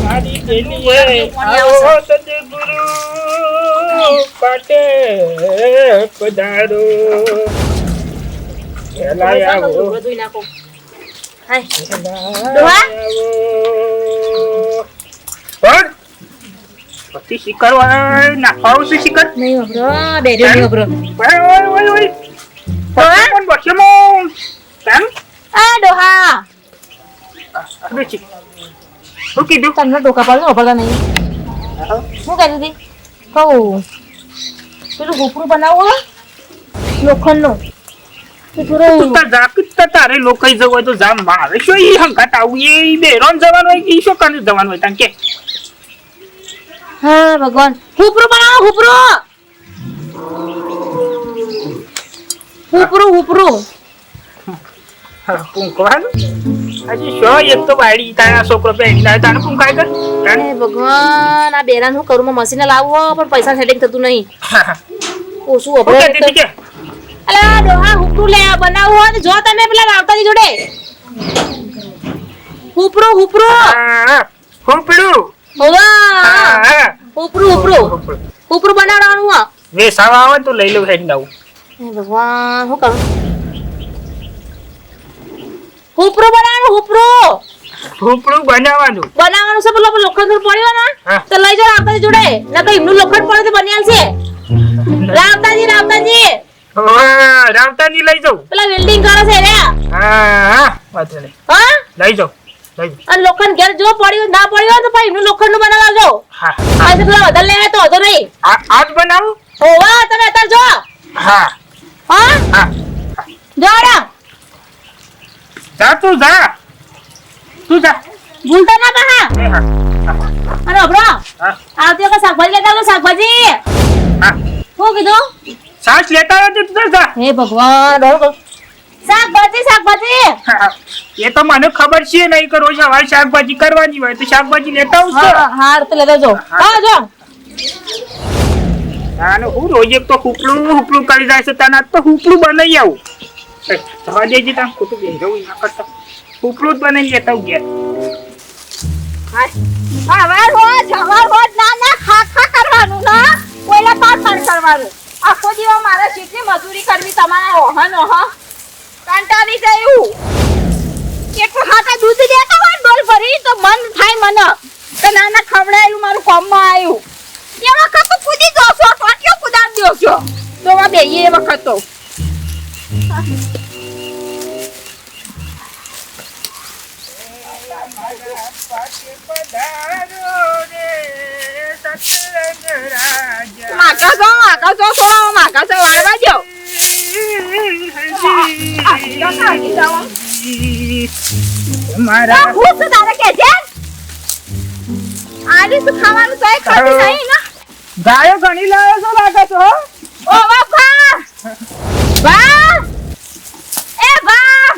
મારી દેલીએ આવો સદગુરુ પાટે પધારો એલા આવો બધું નાખો હાય ડોહા પણ પછી શિખર ના પાઉસ શિખર નહીં વગરો બેરી નહીં વગરો ઓય પણ બચ્ચો કેમ આ ડોહા બેચી શું કીધું તમને ડોકા પાડો ઓપલા નહીં શું કહી દીધી કહું પેલું ગોપરું બનાવો લોખંડનું તું તારે લોકો જવું હોય તો જામ મારે શું ઈ હંકાત આવું એ બેરોન જવાનું હોય ઈ શું કાનું જવાનું હોય તને કે હા ભગવાન હુપરું બનાવો હુપરું પૂંકવાનું હજી શું એક તો બાયડી તારા છોકરો પહેરી લાવે તારે પૂંકાય કર હે ભગવાન આ બેરાન હું કરું મશીન લાવવો પણ પૈસા સેટિંગ થતું નહીં ઓછું આપણે કે અલા ડોહા હુપરું લે બનાવવું હોય તો જો તમે પેલા રાવતાની જોડે હુપરું હુપડું હોવા હુપરું બનાવવાનું હો વે સાવા આવે તો લઈ લઉં હેડ નાવું હે ભગવાન હું કરું હુપરું બનાવવાનું હુપડું બનાવવાનું છે પેલો લોખંડ પડ્યો ને તો લઈ જાઓ રાવતાજી જોડે ના તો એમનું લોખંડ પડે તો બની આવશે રાવતાજી રામતાજી લઈ જાઉં પેલા વેલ્ડિંગ કરે છે રે હા વાત નહીં હા લઈ જાઉં અને લોખંડ ઘેર જો પડ્યું ના પડ્યું તો ભાઈ એમનું લોખંડ નું બનાવજો હા આ તો પેલા વધારે લે તો વધો નહીં આજ બનાવું હોવા તમે અત્યારે જો હા હા જોડા જા તું જા ભૂલતા ના કહા અરે અબરો હા આવતી વખત શાકભાજી લેતા આવજો શાકભાજી હા શું કીધું સાસ લેતા આવ્યો તું જા હે ભગવાન શાકભાજી એ તો મને ખબર છે નહીં કે રોજ સવારે શાકભાજી કરવાની હોય તો શાકભાજી લેતા આવું હા તો લેતા જો હા જો અને હું રોજ એક તો હુપલું કરી જાય છે તને તો હુપલું બનાવી આવું જવા દેજે તા ખોટું બેસી જવું ના કરતા હુપલું જ બનાવી લેતા આવું ગયા સવાર રોજ ના ખા કરવાનું ના કોઈલા પાર કરવાનું આખો દિવસ મારે કેટલી મજૂરી કરવી તમારા ઓહન કંટાળી જયું કેટલું ખાતા દૂધ દેતા હોય ડોલ ભરી તો મન થાય મને તો નાના ખવડાયું મારું કામમાં આવ્યું એ વખત તો કૂદી દો છો ટોટિયો કુદાડી દો છો દોવા બેઈએ એ વખત તો માકા જો વાળવા જો મારા ખુશ તારે કે છે આલી તો ખાવાનું તો ખાતી નહીં ને ગાયો ઘણી લાવ્યો છો લાગે છો ઓ બાપા બા એ બા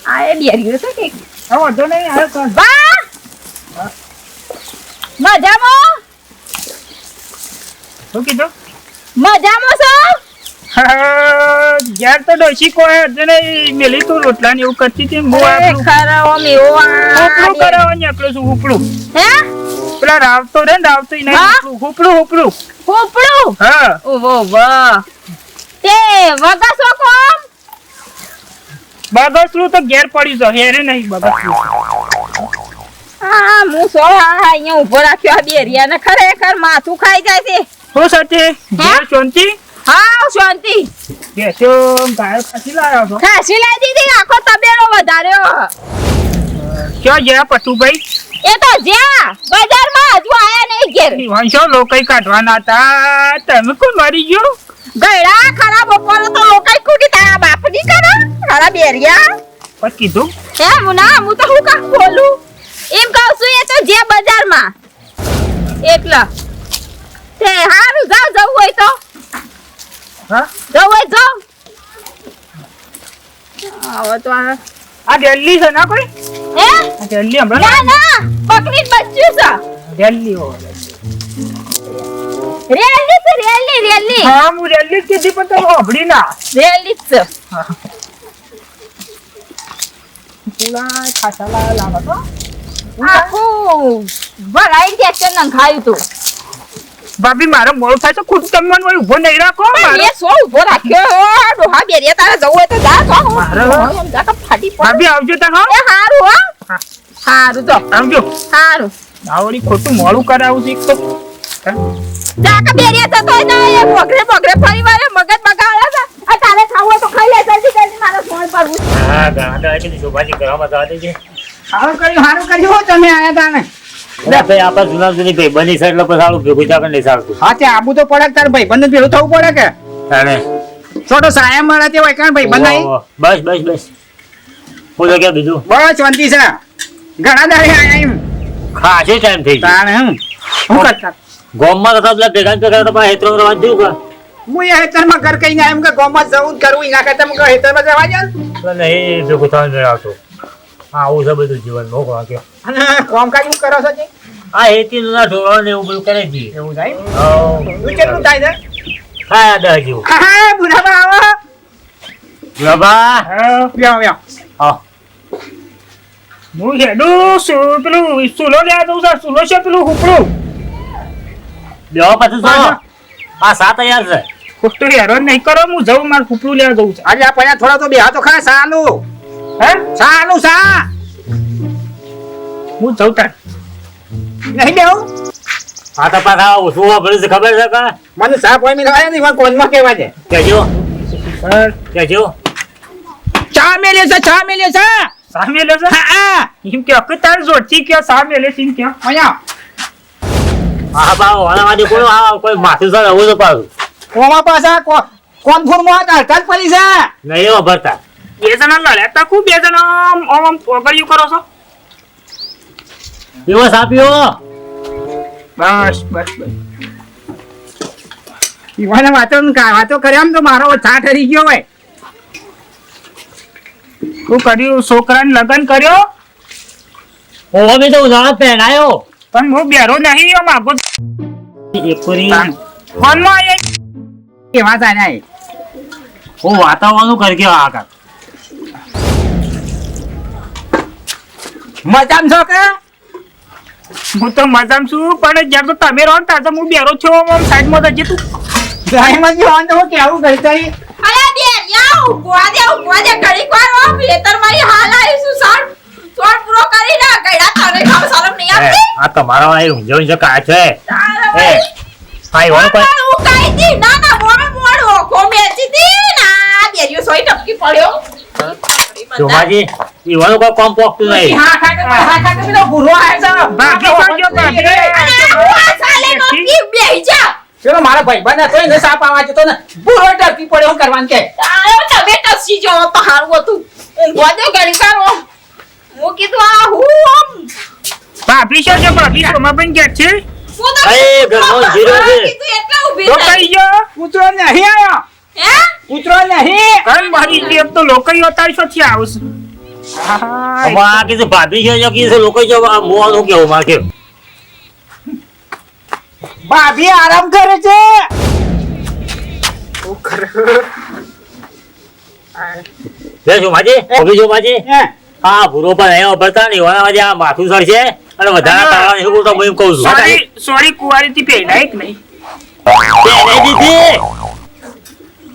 આ એ બેરીઓ છે કે હવે વધો નહીં આવ્યો કર બા મજામાં શું કીધું મજામાં છો યાર તો ડોશી કોઈ હજુ નહીં મેલી તું રોટલા ને એવું કરતી હતી હું આપણું ખરાઓ મેવા હુપલું કરાવવા નીકળ્યો છું હુપલું હે પેલા રાવતો રે ને રાવતો ઈ નહીં હુપલું ઉપડું હા ઓવો વાહ તે વગાસો કોમ બગસલું તો ઘેર પડી જો હેરે નહીં બગસલું હા હું સો હા અહીંયા ઉભો રાખ્યો આ બેરિયાને ખરેખર માથું ખાઈ જાય છે હું સાથે ઘેર શાંતિ હા શાંતિ બેસો ગાયો ખાસી લાવ્યો છો ખાસી લાવી દીધી આખો તબેલો વધાર્યો ક્યાં ગયા પટુભાઈ એ તો જ્યાં બજારમાં હજુ આયા નહીં ઘેર વંશો લોકોઈ કાઢવાના હતા તમે કોણ મરી ગયો ગયડા ખરા બપોરે તો લોકાઈ કુડી તારા બાપની કરે ખરા બેરિયા પણ કીધું હે મુના હું તો હું કાક બોલું એમ કહું છું એ તો જે બજારમાં એકલા તે હારું જાવ જવું હોય તો હા જવું હોય જાવ હવે તો આ દિલ્હી છે ના કોઈ હે આ દિલ્હી હમણાં ના ના પકડી બચ્યું છે દિલ્હી હો રેલી છે રેલી હા હું દિલ્હી જ કીધી પણ તમે સાંભળી ના રેલી છે પેલા ખાસા લાવે તો આખું ભરાઈ ટ્રેક્ટર નંખાયું તું ભાભી મારો મોડું થાય તો ખુદ જમવાનું હોય ઊભો નહીં રાખો મારો. એ સો ઉભો રાખ્યો ડોહા બેરિયા તારે જવું હોય તો જા તો મારો. જા તો ફાટી પડે ભાભી આવજો તા હા એ હારું હો હા. હારું તો આવજો હારું આવડી ખોટું મોડું કરાવું છે એક તો જા કે બેરિયા તો ને એ બગરે ફરી વારે મગજ બગાડે છે આ તારે ખાવું હોય તો ખાઈ લે જલ્દી મારે ફોન પરવું હા ગાંડા એટલે શોભાજી કરવામાં તો હતી છે સારું કર્યું તમે આયા તા ને અરે ભાઈ આપણા જૂના જૂની ભાઈ બની છે એટલે પછી આવું ભેગું ચાકર નહીં ચાલતું હા તે આબુ તો પડે તાર ભાઈ બંધ ભેળું થવું પડે કે તાણે છોટો સાયા મળે તે હોય કાન ભાઈ બંધ ઓહો, બસ બોલો કે બીજું બસ શાંતિ છે ઘણા દાડે આયા એમ ખાસો ટાઈમ થઈ ગયો તાણ હું કરતા ગોમમાં તો પેલા ભેગા ને ભેગા તો પાછા હેતરો કરવા જ જેવું હું એ હેતરમાં ઘર કઈ ના એમ કે ગામમાં જવું જ કરવું એના કરતા હું હેતરમાં જવા જાય કે નહીં ભેગું થવાનું નહીં આવતું હા આવું છે બધું જીવન મોકવા કે અને કામકાજ હું કરો છો તે આ હેતી ના ઢોળવા ને એવું બધું કરે છે એવું થાય હઉ. તું કેટલું થાય છે હા 10 જેવું હા બુઢાબા આવો બાબા હા વ્યો હા હું હેડું શું પેલું સુલો લેવા દઉં છું સુલો છે પેલું હુકડું બેહો પછી તો આ 7000 છે ખોટું હેરાન નહીં કરો હું જઉં મારે હુકડું લેવા જવું છે આજે આ પૈયા થોડા તો બેહા તો ખરા સાલું હે સાલું સા હું જઉં તાર નહીં બેહું આ તો પાછા ઓછું વાપર્યું છે ખબર છે કે મને સા કોઈ મિલાયા નહીં કોનમાં કહેવા છે કેજો કેજો ચા મેલે છે સામે લે છે હા એમ કે અકે તાર જોડતી કે સામે લે છે એમ કે અહીંયા હા બા વાળામાંથી કોઈ માથું સર આવું તો પાછું ઓમાં પાછા કોણ ફોનમાં કાઢતા જ પડી છે નહીં એવા ભરતા બે જણા લડ્યા તા ખૂબ બે જણા આમ ઓગળ્યું કરો છો દિવસ આપ્યો બસ ઈવાને વાતો કર્યા આમ તો મારો છા ઠરી ગયો હોય શું કર્યું છોકરાને લગ્ન કર્યો હું બી તો ઉદાહરણ પહેરાયો પણ હું બેરો નહીં આમ આગો એક પૂરી ફોનમાં આયા કેવા તારા હું વાતાવરણ કરી ગયો આકાર મજામ છો કે હું તો મજામ છું પણ જ્યારે તો તમે રહો ને ત્યારે તો હું બેરો છો આમ સાઈડમાં જજે તું સાઈડમાં જે હોન તો હું કેવું કરી તઈ અરે બેરિયા ઉભવા દે ઘડીક વાર ઓ ભેતર મારી હાલ આવીશું સાર થોડ પૂરો કરી ના ગયડા તારે ખાવ શરમ નહીં આવતી આ તમારા વાય ઊંઝો ઊંઝો કા છે એ ભાઈ વણ કોઈ હું કાઈ દી ના મોડો કો મેચી દી ના બેરિયો સોય ટપકી પડ્યો જોમાજી ઈ વણ કોઈ કોમ પોકતું નહીં હા ખાકે પેલો ગુરુ આવે છે બાકી પાડ્યો બાકી આ સાલે નો કી બેહી જા ચલો મારા ભાઈબંધ હતો એને સાપ આવા જતો ને બુરો ટકી પડ્યો હું કરવાનું કે આયો તમે ટસી જો તો હારું હતું ઊંઘવા દે ઘડીક વાર હું કીધું આ હું ભાભી શું છે ભાભી સોમા પણ કે છે હું તો એ ઘરનો જીરો છે. કીધું એટલે ઊભી તો થઈ કઈ ગયો પૂછો નહીં આયો હે પૂછો નહીં કઈ મારી જેબ તો લોકો યોતાઈ છો થી આવશે હવે આ કીધું ભાભી છે જો કીધું લોકો જો આ મોવાનું કેવું માં કેવું ભાભી આરામ કરે છે લે જોમાજી ઓબી જોમાજી હા ભૂરો પર અહીંયા ભરતા નહીં વાના વાજે આ માથું સડશે અને વધારે તાળા એવું તો હું કહું છું સોરી કુવારી થી પહેરાય કે નહીં બેને દીધી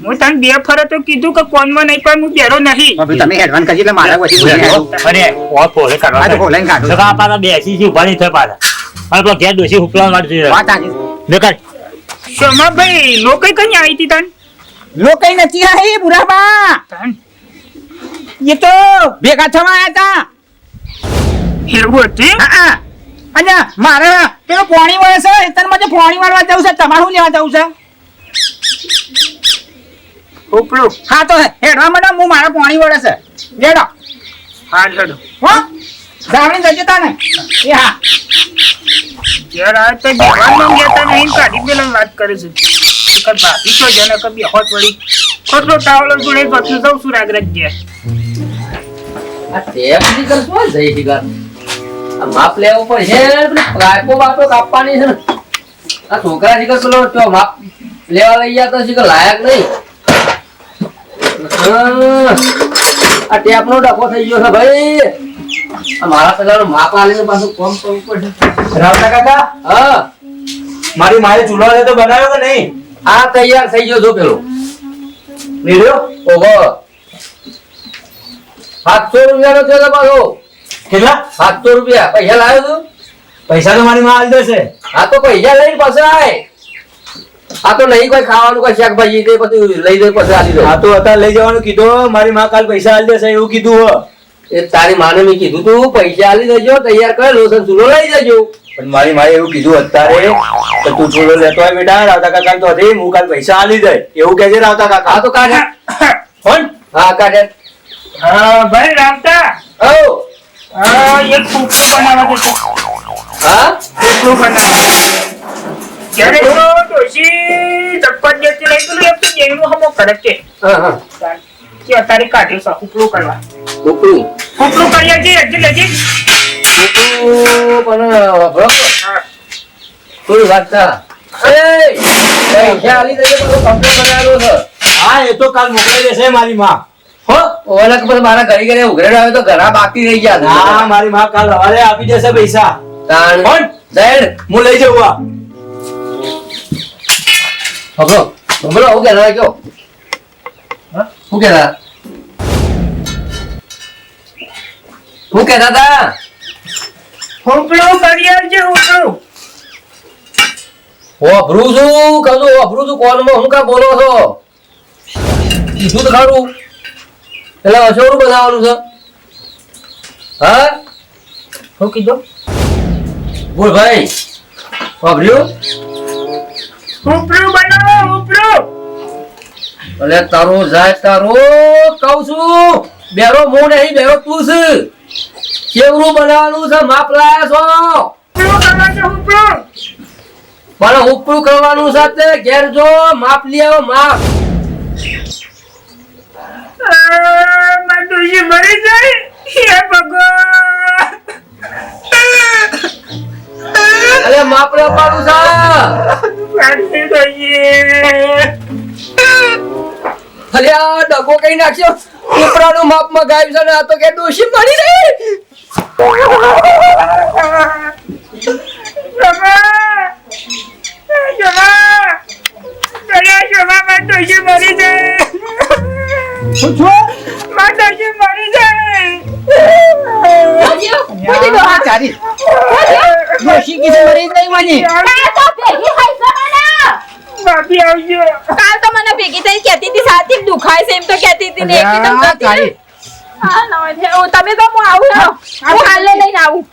હું તને બે ફરે તો કીધું કે કોનમાં નહીં પણ હું બેરો નહીં ભાભી તમે એડવાન્સ કરી એટલે મારા પછી અરે ઓ પોલે આ તો કાઢવા બોલાઈને કાઢો સગા પાછા બેસી છે ઉભા નહીં થાય પાછા અને પેલો ઘેર ડોસી હુકલા મારી વાત આવી દેખાડ શોમા ભાઈ લોકો કઈ આવી હતી તને લોકો નથી આવી બુરાબા તને એ તો ભેગા થવા આવ્યા એવું હતું હતા અને મારે પેલો પોણી વળે છે તને પોણી વાળવા જવું છે તમારું લેવા જવું છે ઉપડું હા તો હેડવા મેડમ હું મારા પોણી વળે છે લેડો હા લડો હો જાવણી જજો તાને એ હા જ્યારે આ તો જવાનું ગયા નહીં કાઢી પેલા વાત કરે છે કર ભાભી તો જને કબી હોત વળી ખોટલો તાવલો જોડે પછી જઉં છું રાગરાજ ગયા આ ટેપ ની કરશો જઈ દીગા આ માપ લેવું પડશે પેલી પાઇપો બાપો કાપવાની છે ને આ છોકરા શીખર પેલો તો માપ લેવા લઈ ગયા તો શીખર લાયક નહીં આ ટેપ નો ડખો થઈ ગયો છે ભાઈ આ મારા પેલાનું માપ આલીને પાછું કોમ કરવું પડશે. રાવતા કાકા હા મારી માએ ચૂલો તો બનાવ્યો કે નહીં? આ તૈયાર થઈ ગયો જો પેલો લીધો? ઓહો 700 રૂપિયાનો છે તો પાછો. કેટલા? 700 રૂપિયા પૈસા લાવ્યો તું? પૈસા તો મારી માં આલી દેશે. આ તો પૈસા લઈને પાછો આય. આ તો નહીં કોઈ ખાવાનું કોઈ શાકભાજી તે પછી લઈ દે પછી આલી દે. આ તો અત્યારે લઈ જવાનું કીધું, મારી માં કાલ પૈસા આલી દેશે એવું કીધું હો. એ તારી માને મેં કીધું તું પૈસા આલી દેજો તૈયાર કર લોસન ચૂલો લઈ જજો. પણ મારી માએ એવું કીધું અત્યારે કે તું ચૂલો લેતો હોય બેટા, રાવતા કાકા તો હતી, હું કાલ પૈસા આલી દે એવું કહેજે રાવતા કાકા. આ તો કાઢે કોણ? હા કાઢે. ભાઈ રામતા ઓ એક ફૂફડું બનાવવા દેતો. હા ફૂફડું બનાવવા ત્યારે તો ડોશી ચપ્પલ જેથી લઈ ગયેલું એમ તો જેનું હમો કરે કે હા હા કે અત્યારે કાઢ્યું છે ફૂફડું કરવા. ઉપરું ફૂફડું કરીએ છીએ હજી લેજી. ઉપરું પણ બરોબર હા. થોડી વાત થા. એ પૈસા આલી દેજો પછી કમ્પ્લેટ બનાવેલો છે. હા એ તો કાલ મોકલી દેશે મારી માં. હો ઓલા કે પછી મારા ઘરે ઘરે ઉઘરેડ આવે તો ઘણા બાકી રહી ગયા હા મારી માં કાલ સવારે આપી દેશે પૈસા. તાણ કોણ? દેડ હું લઈ જવું આ. હબરો હબરો હું કહેતા કયો હું કહેતા હતા ફૂફડું કરીએ છીએ ફૂફડું. હોભરું છું કહું હોભરું છું કોલમાં હું કા બોલો છો કીધું તો ખરું એટલે અસોરું બનાવવાનું છે હા શું કીધું? બોલ ભાઈ હોભર્યું ફૂફડું બનાવો ફૂફડું. અલે તારો જાય તારો કહું છું બેરો હું નહીં બેરો તું છે કેવડું બનાવવાનું છે માપ લાયા છો ફૂફડું કરવા છે ફૂફડું. પણ ઉપરું કરવાનું સાથે ઘેર જો માપ લઈ આવો માપ મારી ડોશી મરી જાય હે ભગવાન. અરે માપ લેવાનું છે મારી ડોશી. અરે આ ડગો કઈ નાખ્યો ઉપરાનું માપ માં ગાય છે ને આ તો કે ડોશી મરી રહી ડોશી કીધું મરી જ નહીં માની. કાલ તો મને ભેગી થઈ કહેતી હતી સાથી દુખાય છે એમ તો કહેતી હતી ને એકદમ કરતી રહી. હા ના તમે તો હું આવું હેડો. હું હાલે લઈને આવું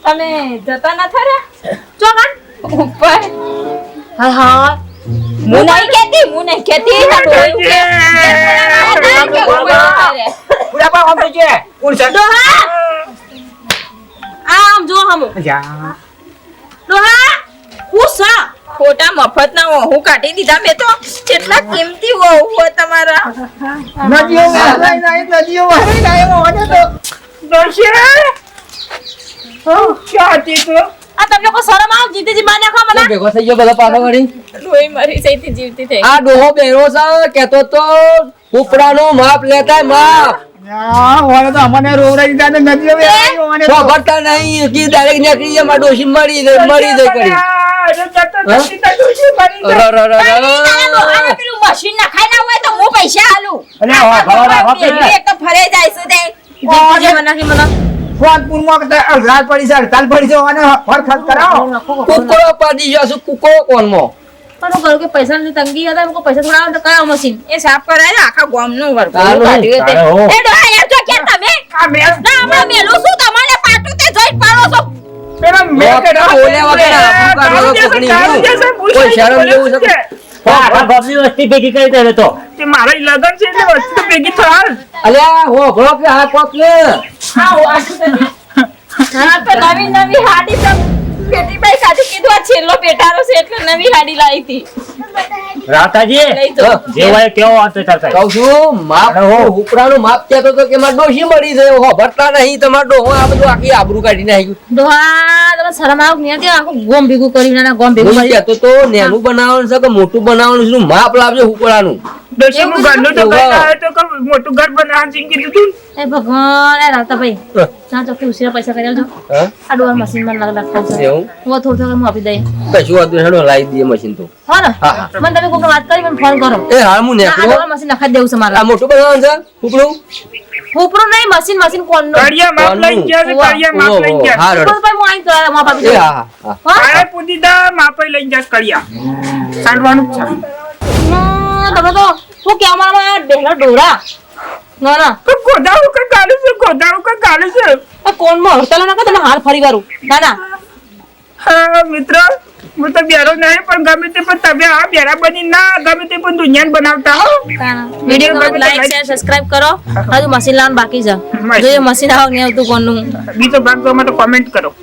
તમે જતા ના થયા ચોગન ઉપર હા હા હું નહીં કહેતી આમ જો હમ ખોટા મફત ના હું કાઢી દીધા મેં તો કેટલા કિંમતી હોય તમારા આ તમને કોઈ શરમ આવ જીતીજી બાને ખા મને ભેગો થઈ ગયો બધા પાછો વળી લોહી મરી જઈતી જીવતી થઈ આ ડોહો બેરો છે કેતો તો ઉપરાનું માપ લેતા માપ ખબરતા નહીં કે ડાયરેક્ટ નીકળી જાય ડોશી મરી જાય કરી પેલું મશીન નખાઈ ના હોય તો હું પૈસા આલું એક તો ફરે જાય છે તે જીતીજી મને ફોનપુરમાં રાત પડી છે, હડતાલ પડી છે, અને ખર્ચ કરાવો. કુકડો પાડી ગયો છું, કુકડો કોણમાં? પણ હું કરું કે પૈસાની તંગી હતા, હું કહું પૈસા થોડા આવે તો કયા મશીન એ સાફ કરાય ને આખા ગામનું વરઘોડું તારું, કાઢ્યું તે. તારું. એ ડોહા યાર જો કે તમે આ મેં ના હમણાં મેલું શું તમારે પાટું તે જોઈ પાડો છો. પેલા મેં મોટા બોલ્યા વગર આબરૂ કાઢવા તો કોકની શું? કોઈ શરમ જેવું છે? આખા ગામની વસ્તી ભેગી કરી દે હવે તો. તે મારા ઈ લગન છે એટલે વસ્તુ તો ભેગી થાલ. અલ્યા હો ભરો કે આ કોક કે હા તો નવી નવી હાડી તો બેટીભાઈ કાઢી કીધું આ છેલ્લો પેટારો છે એટલે નવી હાડી લાવી હતી. રાતાજી લઈ જો. જે હોય કેવો વાંધો ચાલતા કહું છું માપ ઉપરાનું માપ કહેતો તો કે મારે ડોશી મળી જાય હો ભરતા નહીં તમારે ડોહો આ બધું આખી આબરૂ કાઢી નાખ્યું. દોહા તમે શરમ આવ નહીં કે આખું ગોમ ભેગું કરી ના ગોમ ભેગું હું કરી કહેતો તો નેનું બનાવવાનું છે કે મોટું બનાવવાનું છે માપ લાવજો ઉપરાનું. દોસ્તનું ઘરનું તો કઈ આવે તો કે મોટું ઘર બનાવવાનું કીધું તું. એ ભગવાન એ રાતા ભાઈ ના ચોખ્ખી ઉસીરા પૈસા કરી આવજો હા આ ડોર મશીન માં લગ લગ છે એવું હું થોડું થોડું હું આપી દઈ કશું વાંધો નહીં, હેડો લાવી દઈએ મશીન તો. હો ને હા, હા. મને તમે કોઈને વાત કરી મને ફોન કરો એ હાલ હું આ નેકળો. ડોર મશીન નખાઈ દેવું છે મારે આ મોટું બનાવવાનું છે ઉપડું? ઉપરું નહીં મશીન મશીન કોણનું કડિયા માપ લઈ ગયા છે, કડિયા માપ લઈ ગયા. હા ઉપર હેડો. ભાઈ હું આઈ તો માપ આપી એ દઉં હા હા હા. હા આયા પુદીદા માપે લઈ ગયા કડિયા. સાંડવાનું જ છે. તમે તો શું કે અમારા બેહલા ડોરા ના ના તો ગોદાડું કઈ ગાલું છે, ગોદાડું કઈ ગાલું છે. આ કોણમાં હડતાલ ના તમે હાલ ફરી વારું ના ના હા મિત્ર, હું તો બેરો નહીં પણ ગમે તે પણ તમે આ બેરા બની ના ગમે તે પણ દુનિયાને બનાવતા હો. વિડીયો ગમે લાઈક શેર સબસ્ક્રાઇબ કરો હજુ મશીન લાવવાનું બાકી છે જો એ મશીન આવ નહીં આવતું કોણનું બીજો ભાગ જોવા માટે કોમેન્ટ કરો.